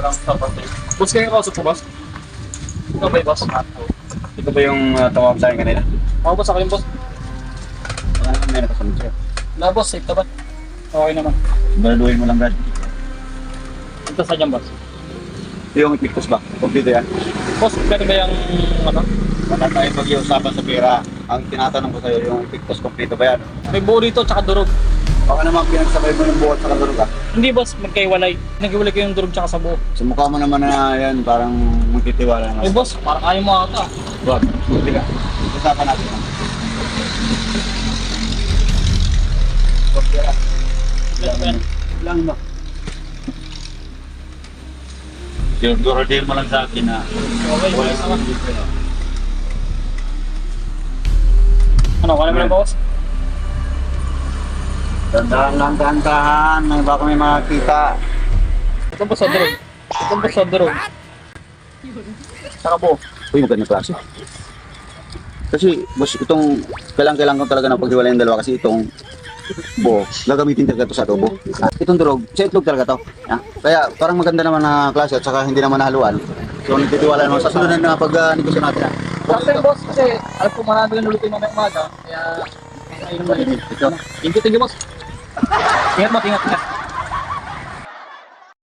Parang sapat eh. Boss, kayo kausap ko, boss? Ikaw ba yung boss? Ito ba yung tumawag sa akin kanina? Ako boss, ako yung boss. Wala naman may nakasunod sa'yo. Wala boss, safe naman. Okay naman. Baladuhin mo lang, Brad. Ito sa dyan boss. Yung ipiktos ba? Kompleto yan. Boss, pwede ba yung ano? Wala tayong mag-iusapan sa pera. Ang tinatanong ko sa'yo, yung ipiktos kompleto ba yan? May buo dito, tsaka durog. Baka naman pinagsabay mo ng buhat sa kadurog ka. Hindi boss, magkaiwalay. Naghiwalay ko yung durog tsaka sa buo. Sa mukha mo naman na yan, parang magtitiwala Ay naman. boss, parang ayaw mo ata. Wag, hindi ka. Usapan natin. Wag pera. Lang ba? Siguro-din mo lang sa akin na Okay, wala boss. naman dito. Ano, kaya mo na boss? Dandahan lang, dahan-dahan. May baka may makakita. Ito boss sa durog. Ito boss sa durog. Tsaka buo. Uy, magandang klase. Kasi, boss, itong kailangan ko talaga ng paghiwalay ng dalawa kasi itong buo, gagamitin talaga ito sa adobo. Itong durog, sa itlog talaga to. Kaya parang maganda naman na klase at saka hindi naman nahaluan. So, nagtitiwala naman sa sunod na pag-negosyo natin. Kasi boss, kasi alam ko marami yung lulutin mamaya umaga. Kaya, ayun naman. Ito. Thank you boss. Ingat mo, ingat.